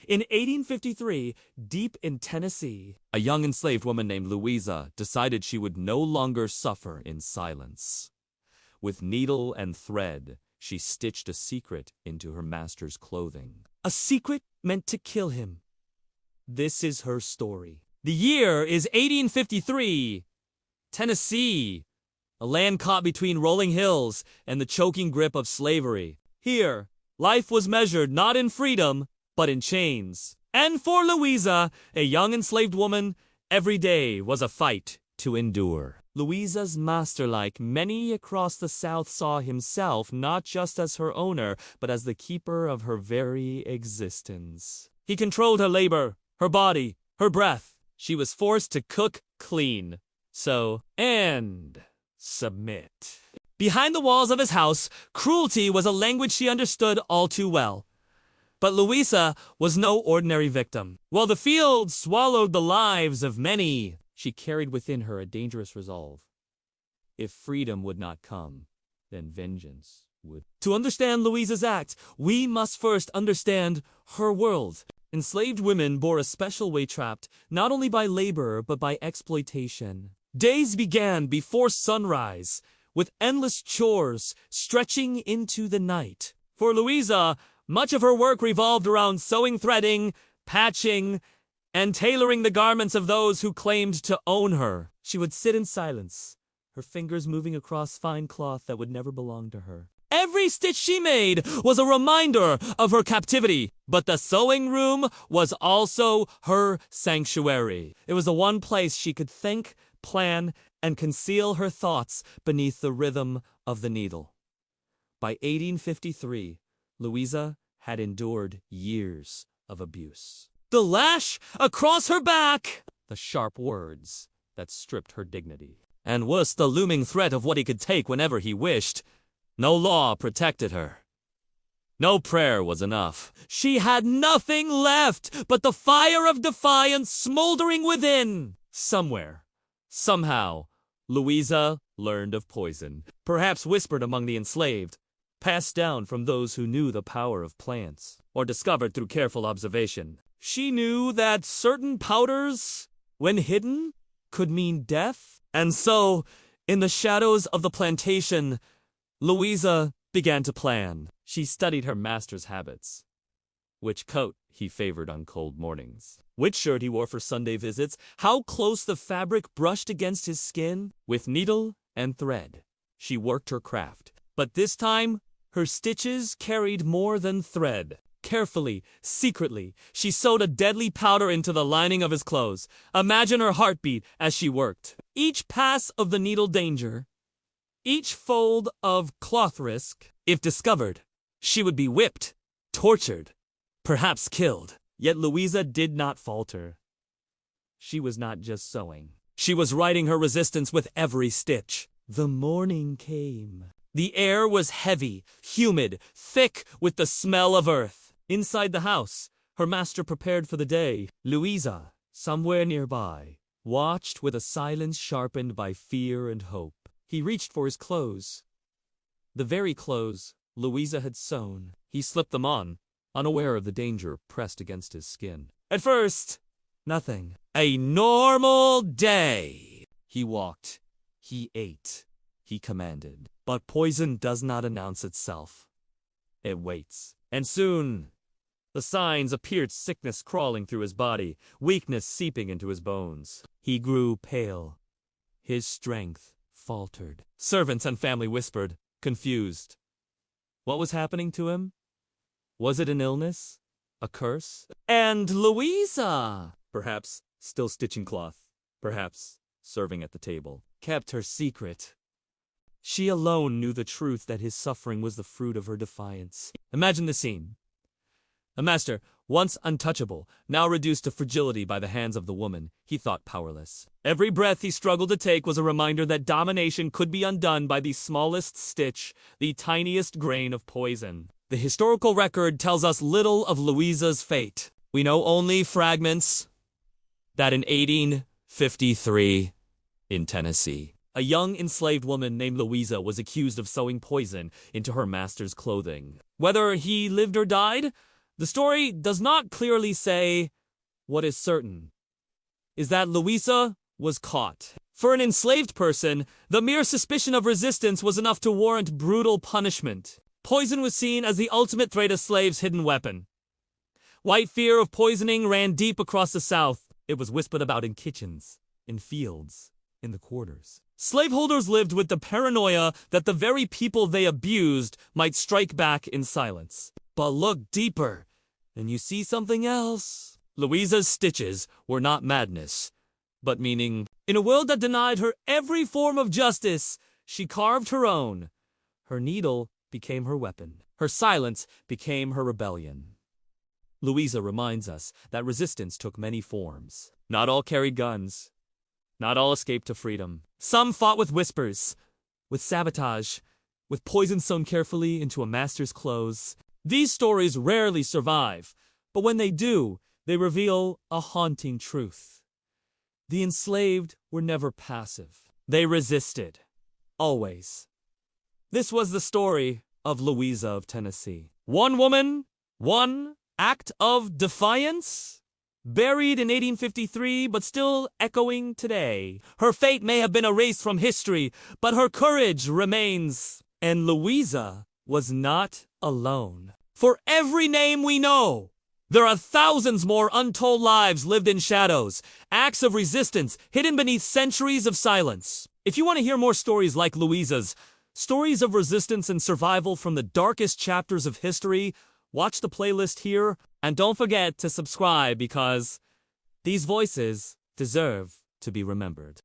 In 1853, deep in Tennessee, a young enslaved woman named Louisa decided she would no longer suffer in silence. With needle and thread, she stitched a secret into her master's clothing. A secret meant to kill him. This is her story. The year is 1853. Tennessee, a land caught between rolling hills and the choking grip of slavery. Here, life was measured not in freedom, but in chains. And for Louisa, a young enslaved woman, every day was a fight to endure. Louisa's master, like many across the South, saw himself not just as her owner, but as the keeper of her very existence. He controlled her labor, her body, her breath. She was forced to cook clean. And submit. Behind the walls of his house, cruelty was a language she understood all too well. But Louisa was no ordinary victim. While the field swallowed the lives of many, she carried within her a dangerous resolve. If freedom would not come, then vengeance would. To understand Louisa's act, we must first understand her world. Enslaved women bore a special way trapped, not only by labor, but by exploitation. Days began before sunrise, with endless chores stretching into the night. For Louisa, much of her work revolved around sewing, threading, patching, and tailoring the garments of those who claimed to own her. She would sit in silence, her fingers moving across fine cloth that would never belong to her. Every stitch she made was a reminder of her captivity, but the sewing room was also her sanctuary. It was the one place she could think, plan, and conceal her thoughts beneath the rhythm of the needle. By 1853, Louisa had endured years of abuse. The lash across her back, the sharp words that stripped her dignity, and worse, the looming threat of what he could take whenever he wished. No law protected her. No prayer was enough. She had nothing left but the fire of defiance smoldering within. Somewhere, somehow, Louisa learned of poison, perhaps whispered among the enslaved, passed down from those who knew the power of plants, or discovered through careful observation. She knew that certain powders, when hidden, could mean death. And so, in the shadows of the plantation, Louisa began to plan. She studied her master's habits. Which coat he favored on cold mornings, which shirt he wore for Sunday visits, how close the fabric brushed against his skin. With needle and thread, she worked her craft. But this time, her stitches carried more than thread. Carefully, secretly, she sewed a deadly powder into the lining of his clothes. Imagine her heartbeat as she worked. Each pass of the needle danger, each fold of cloth risk. If discovered, she would be whipped, tortured, perhaps killed. Yet Louisa did not falter. She was not just sewing. She was writing her resistance with every stitch. The morning came. The air was heavy, humid, thick with the smell of earth. Inside the house, her master prepared for the day. Louisa, somewhere nearby, watched with a silence sharpened by fear and hope. He reached for his clothes. The very clothes Louisa had sewn. He slipped them on, unaware of the danger pressed against his skin. At first, nothing. A normal day. He walked. He ate. He commanded. But poison does not announce itself. It waits. And soon, the signs appeared: sickness crawling through his body, weakness seeping into his bones. He grew pale. His strength faltered. Servants and family whispered, confused. What was happening to him? Was it an illness? A curse? And Louisa, perhaps still stitching cloth, perhaps serving at the table, kept her secret. She alone knew the truth that his suffering was the fruit of her defiance. Imagine the scene. A master, once untouchable, now reduced to fragility by the hands of the woman he thought powerless. Every breath he struggled to take was a reminder that domination could be undone by the smallest stitch, the tiniest grain of poison. The historical record tells us little of Louisa's fate. We know only fragments that in 1853, in Tennessee, a young enslaved woman named Louisa was accused of sewing poison into her master's clothing. Whether he lived or died, The story does not clearly say. What is certain is that Louisa was caught. For an enslaved person, the mere suspicion of resistance was enough to warrant brutal punishment. Poison was seen as the ultimate threat of slaves' hidden weapon. White fear of poisoning ran deep across the South. It was whispered about in kitchens, in fields, in the quarters. Slaveholders lived with the paranoia that the very people they abused might strike back in silence. But look deeper, and you see something else. Louisa's stitches were not madness, but meaning. In a world that denied her every form of justice, she carved her own. Her needle became her weapon. Her silence became her rebellion. Louisa reminds us that resistance took many forms. Not all carried guns. Not all escaped to freedom. Some fought with whispers, with sabotage, with poison sewn carefully into a master's clothes. These stories rarely survive, but when they do, they reveal a haunting truth. The enslaved were never passive. They resisted. Always. This was the story of Louisa of Tennessee. One woman, one act of defiance, buried in 1853 but still echoing today. Her fate may have been erased from history, but her courage remains. And Louisa was not alone. For every name we know, there are thousands more untold lives lived in shadows, acts of resistance hidden beneath centuries of silence. If you want to hear more stories like Louisa's, stories of resistance and survival from the darkest chapters of history, watch the playlist here, and don't forget to subscribe because these voices deserve to be remembered.